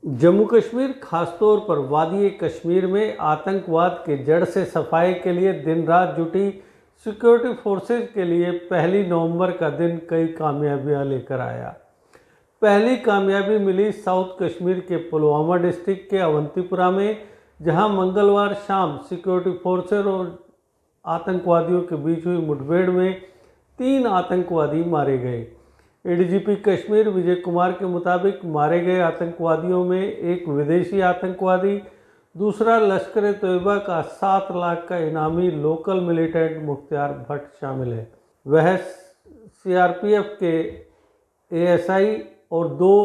जम्मू कश्मीर, खासतौर पर वादी कश्मीर में आतंकवाद के जड़ से सफाई के लिए दिन रात जुटी सिक्योरिटी फोर्सेज के लिए 1 नवंबर का दिन कई कामयाबियां लेकर आया। पहली कामयाबी मिली साउथ कश्मीर के पुलवामा डिस्ट्रिक्ट के अवंतीपुरा में, जहां मंगलवार शाम सिक्योरिटी फोर्सेज और आतंकवादियों के बीच हुई मुठभेड़ में 3 आतंकवादी मारे गए। एडीजीपी कश्मीर विजय कुमार के मुताबिक मारे गए आतंकवादियों में एक विदेशी आतंकवादी, दूसरा लश्कर ए तैयबा का 7 लाख का इनामी लोकल मिलिटेंट मुख्तार भट्ट शामिल है। वह सीआरपीएफ के एएसआई और 2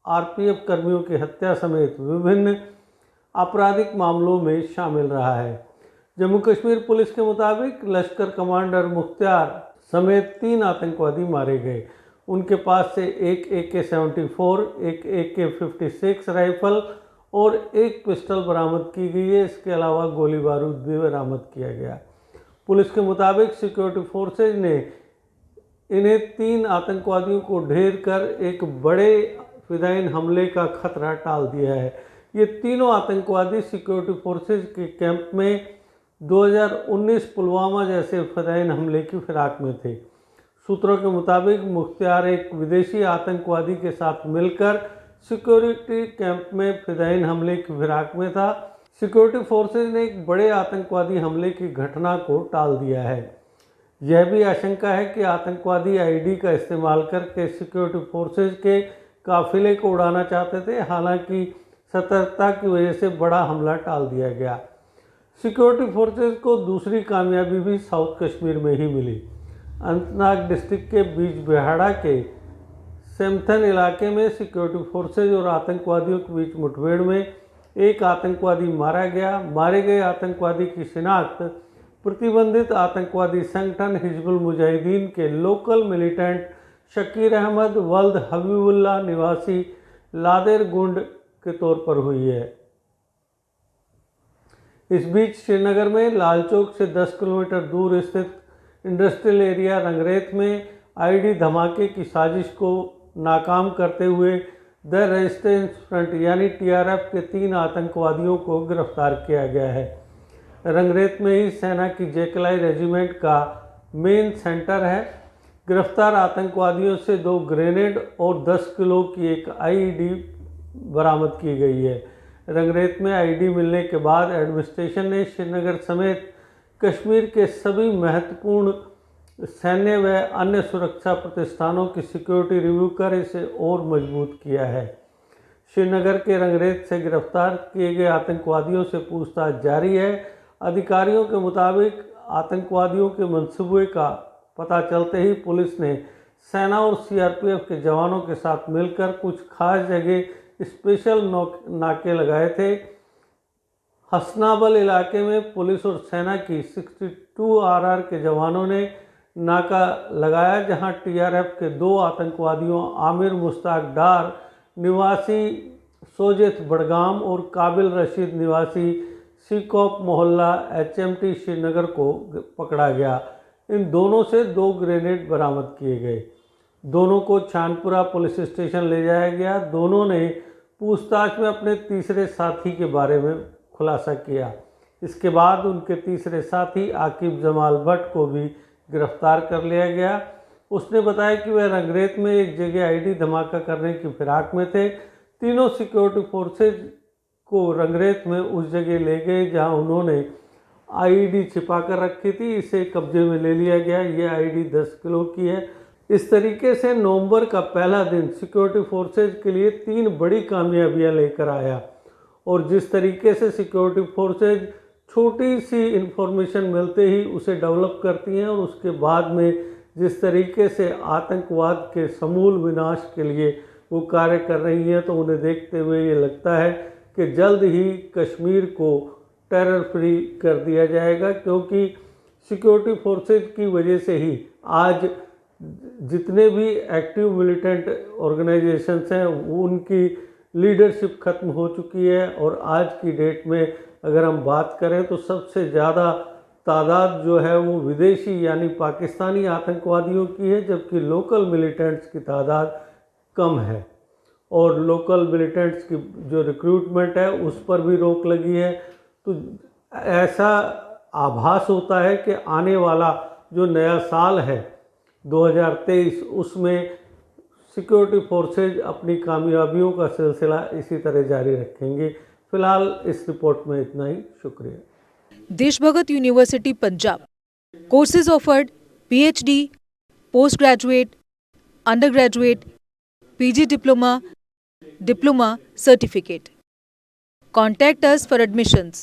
आरपीएफ कर्मियों की हत्या समेत विभिन्न आपराधिक मामलों में शामिल रहा है। जम्मू कश्मीर पुलिस के मुताबिक लश्कर कमांडर मुख्तार समेत 3 आतंकवादी मारे गए। उनके पास से एक AK-74, एक AK-56 राइफल और एक पिस्टल बरामद की गई है। इसके अलावा गोली बारूद भी बरामद किया गया। पुलिस के मुताबिक सिक्योरिटी फोर्सेज ने इन्हें 3 आतंकवादियों को ढेर कर एक बड़े फिदायीन हमले का खतरा टाल दिया है। ये तीनों आतंकवादी सिक्योरिटी फोर्सेज के कैंप में 2019 पुलवामा जैसे फिदायीन हमले की फिराक में थे। सूत्रों के मुताबिक मुख्तार एक विदेशी आतंकवादी के साथ मिलकर सिक्योरिटी कैंप में फिदायीन हमले की फिराक में था। सिक्योरिटी फोर्सेज ने एक बड़े आतंकवादी हमले की घटना को टाल दिया है। यह भी आशंका है कि आतंकवादी आईडी का इस्तेमाल करके सिक्योरिटी फोर्सेज के काफिले को उड़ाना चाहते थे। हालांकि सतर्कता की वजह से बड़ा हमला टाल दिया गया। सिक्योरिटी फोर्सेज को दूसरी कामयाबी भी साउथ कश्मीर में ही मिली। अनंतनाग डिस्ट्रिक्ट के बीच बिहाड़ा के सेमथन इलाके में सिक्योरिटी फोर्सेज और आतंकवादियों के बीच मुठभेड़ में एक आतंकवादी मारा गया। मारे गए आतंकवादी की शिनाख्त प्रतिबंधित आतंकवादी संगठन हिजबुल मुजाहिदीन के लोकल मिलिटेंट शकीर अहमद वल्द हबीबुल्लाह निवासी लादेर गुंड के तौर पर हुई है। इस बीच श्रीनगर में लालचौक से 10 किलोमीटर दूर स्थित इंडस्ट्रियल एरिया रंगरेथ में आईडी धमाके की साजिश को नाकाम करते हुए द रेजिस्टेंस फ्रंट यानी TRF के 3 आतंकवादियों को गिरफ्तार किया गया है। रंगरेथ में ही सेना की जेकलाई रेजिमेंट का मेन सेंटर है। गिरफ्तार आतंकवादियों से 2 ग्रेनेड और 10 किलो की एक IED बरामद की गई है। रंगरेथ में IED मिलने के बाद एडमिनिस्ट्रेशन ने श्रीनगर समेत कश्मीर के सभी महत्वपूर्ण सैन्य व अन्य सुरक्षा प्रतिष्ठानों की सिक्योरिटी रिव्यू कर इसे और मजबूत किया है। श्रीनगर के रंगरेथ से गिरफ्तार किए गए आतंकवादियों से पूछताछ जारी है। अधिकारियों के मुताबिक आतंकवादियों के मंसूबे का पता चलते ही पुलिस ने सेना और CRPF के जवानों के साथ मिलकर कुछ खास जगह स्पेशल नाके लगाए थे। हसनाबल इलाके में पुलिस और सेना की 62 RR के जवानों ने नाका लगाया, जहां TRF के 2 आतंकवादियों आमिर मुश्ताक डार निवासी सोजेत बडगाम और काबिल रशीद निवासी सीकॉप मोहल्ला HMT श्रीनगर को पकड़ा गया। इन दोनों से 2 ग्रेनेड बरामद किए गए। दोनों को छानपुरा पुलिस स्टेशन ले जाया गया। दोनों ने पूछताछ में अपने तीसरे साथी के बारे में खुलासा किया। इसके बाद उनके तीसरे साथी आकिब जमाल भट्ट को भी गिरफ्तार कर लिया गया। उसने बताया कि वह रंगरेथ में एक जगह IED धमाका करने की फिराक में थे। तीनों सिक्योरिटी फोर्सेज को रंगरेथ में उस जगह ले गए जहां उन्होंने IED छिपा कर रखी थी। इसे कब्जे में ले लिया गया। यह IED 10 किलो की है। इस तरीके से नवंबर का पहला दिन सिक्योरिटी फोर्सेज के लिए 3 बड़ी कामयाबियां लेकर आया। और जिस तरीके से सिक्योरिटी फोर्सेज छोटी सी इंफॉर्मेशन मिलते ही उसे डेवलप करती हैं और उसके बाद में जिस तरीके से आतंकवाद के समूल विनाश के लिए वो कार्य कर रही हैं, तो उन्हें देखते हुए ये लगता है कि जल्द ही कश्मीर को टेरर फ्री कर दिया जाएगा, क्योंकि सिक्योरिटी फोर्सेज की वजह से ही आज जितने भी एक्टिव मिलिटेंट ऑर्गेनाइजेशंस हैं उनकी लीडरशिप खत्म हो चुकी है। और आज की डेट में अगर हम बात करें तो सबसे ज़्यादा तादाद जो है वो विदेशी यानी पाकिस्तानी आतंकवादियों की है, जबकि लोकल मिलिटेंट्स की तादाद कम है। और लोकल मिलिटेंट्स की जो रिक्रूटमेंट है उस पर भी रोक लगी है। तो ऐसा आभास होता है कि आने वाला जो नया साल है 2023 उसमें सिक्योरिटी फोर्सेज अपनी कामयाबियों का सिलसिला इसी तरह जारी रखेंगे। फिलहाल इस रिपोर्ट में इतना ही। शुक्रिया। Deshbhagat university Punjab. Courses offered PhD, post graduate, under graduate, PG diploma, diploma certificate. Contact us for admissions.